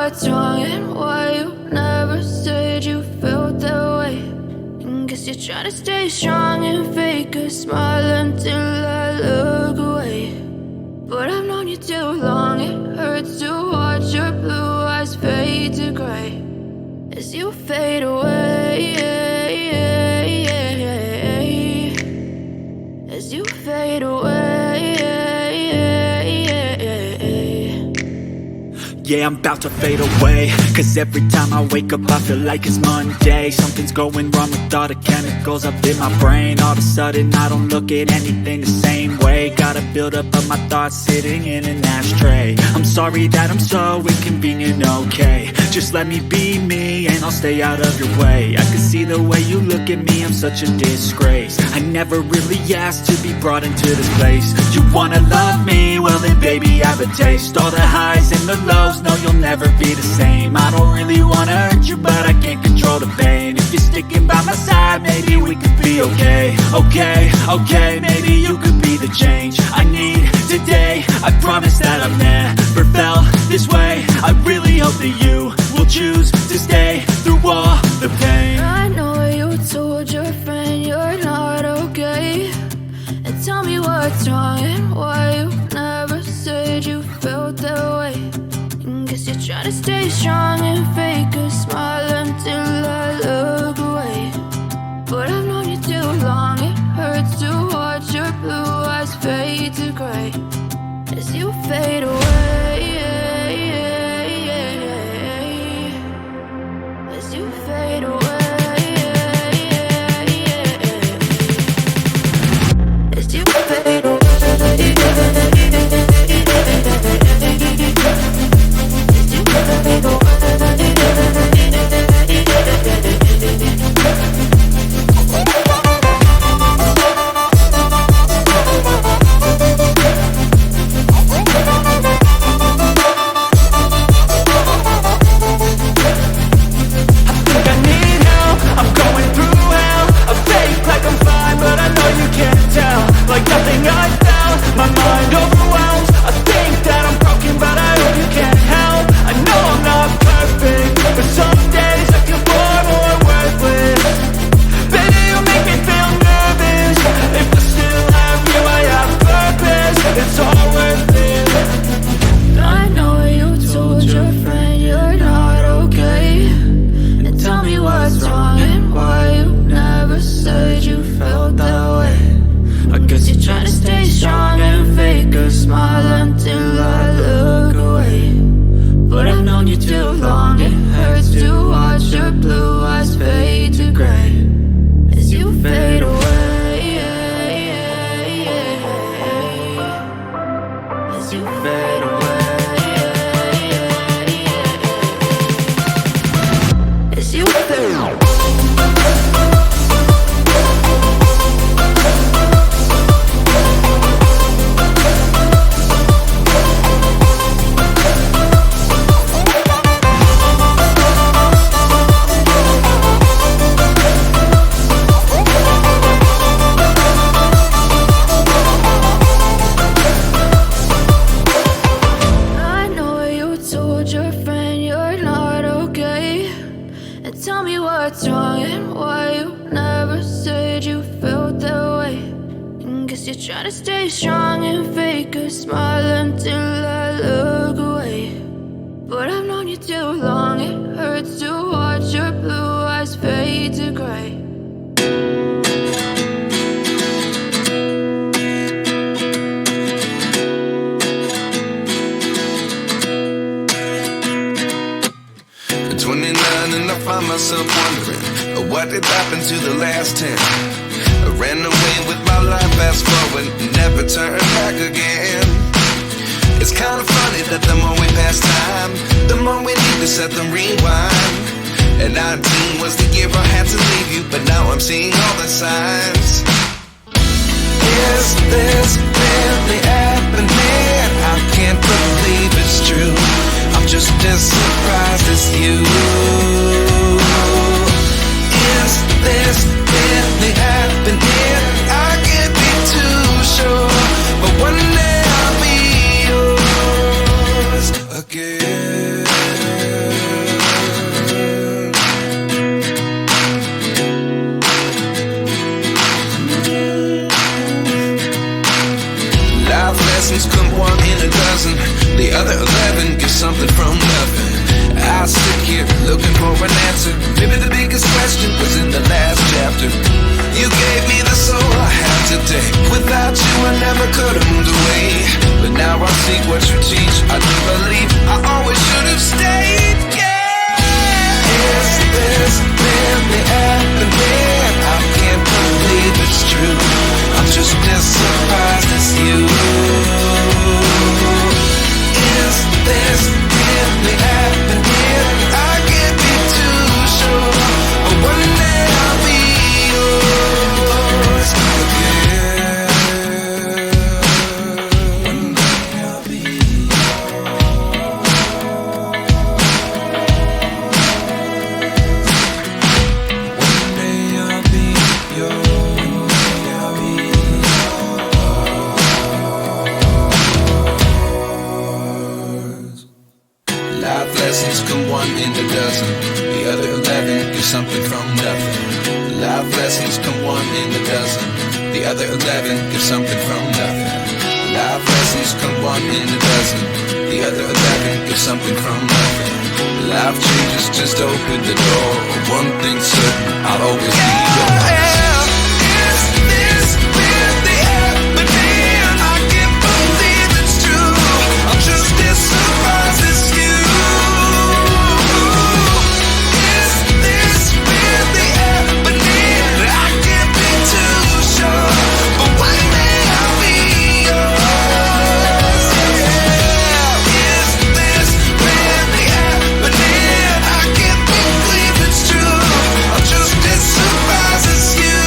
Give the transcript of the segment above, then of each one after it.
what's wrong and why you never said you felt that way. And guess you're trying to stay strong and fake a smile until I look away. But I've known you too long, it hurts to watch your blue eyes fade to gray as you fade away, as you fade away. Yeah, I'm about to fade away, cause every time I wake up I feel like it's Monday. Something's going wrong with all the chemicals up in my brain. All of a sudden I don't look at anything the same way. Gotta build up of my thoughts sitting in an ashtray. I'm sorry that I'm so inconvenient, okay. Just let me be me and I'll stay out of your way. I can see the way you look at me, I'm such a disgrace. I never really asked to be brought into this place. You wanna love me? Well then baby, have a taste. All the highs and the lows, no, you'll never be the same. I don't really wanna hurt you, but I can't control the pain. If you're sticking by my side, maybe we could be okay. Okay, maybe you could be the change I need today. I promise that I've never felt this way. I really hope that you will choose to stay through all the pain. I know you told your friend you're not okay, and tell me what's wrong and why you never said you felt that way. Guess you're trying to stay strong and fake a smile until I look away. But I've known you too long, it hurts to watch your blue eyes fade to gray as you fade away, as you fade away, as you fade away. Myself wondering what did happen to the last 10. I ran away with my life, fast forward, never turn back again. It's kind of funny that the more we pass time, the more we need to set them rewind. And 19 was the year I had to leave you, but now I'm seeing all the signs. Is this really happening? I can't believe it's true. I'm just as surprised as you. Is this really happening? I can't be too sure, but one day I'll be yours again. answer. Maybe the biggest question was in the last chapter. You gave me the soul I have today. Without you I never could have moved away. But now I see what you teach. I do believe I always should have stayed. Yeah. Is this really happening? I can't believe it's true. I'm just as surprised as you. Is this really happening? I can't be too sure. But one day I'll be yours again. One day I'll be yours. One day I'll be yours. I'll be yours. Life lessons come one in a dozen. The other 11 get something from nothing. Life lessons come one in a dozen. The other 11 get something from nothing. Life lessons come one in a dozen. The other 11 get something from nothing. Life changes just open the door. One thing's certain, I'll always be yours. Is this really happening? I can't believe it's true. I'm just as surprised as you. Is this really happening? I can't be too sure. But one day I'll be yours. Yeah. Is this really happening? I can't believe it's true. I'm just as surprised as you.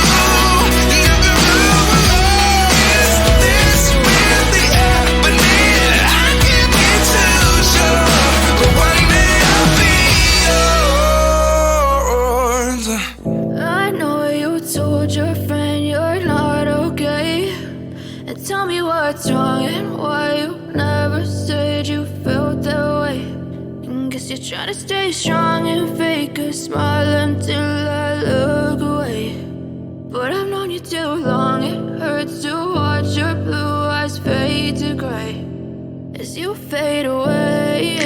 Is this really happening? I can't be too sure. But one day I'll be yours. I know you told your friend you're not okay. And tell me what's wrong and why you never said you felt that way. And guess you're trying to stay strong and fake a smile until I look away. But I've known you too long, it hurts to watch your blue eyes fade to gray as you fade away.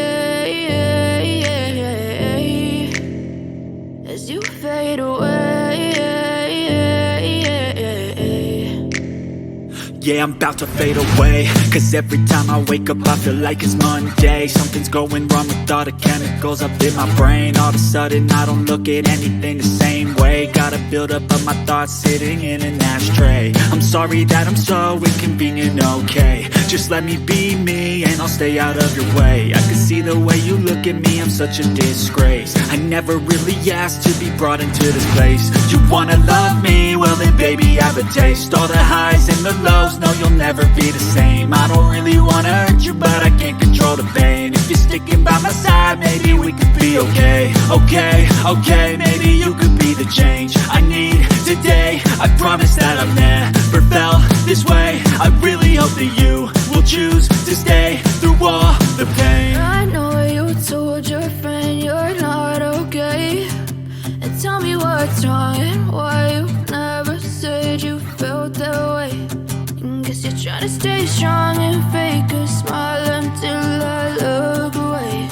As you fade away. Yeah, I'm about to fade away. Cause every time I wake up I feel like it's Monday. Something's going wrong with all the chemicals up in my brain. All of a sudden I don't look at anything the same way. Gotta build up of my thoughts sitting in an ashtray. I'm sorry that I'm so inconvenient, okay. Just let me be me and I'll stay out of your way. I can see the way you look at me, I'm such a disgrace. I never really asked to be brought into this place. You wanna love me? Well then baby I have a taste. All the highs and the lows, no you'll never be the same. I don't really wanna hurt you but I can't control the pain. If you're sticking by my side maybe we could be okay. Okay, maybe you could be the change I need today. I promise that I've never felt this way. I really hope that you will choose to stay through all the pain. I know you told your friend you're not okay. And tell me what's wrong and why you never said you felt that way. And guess you're trying to stay strong and fake a smile until I look away.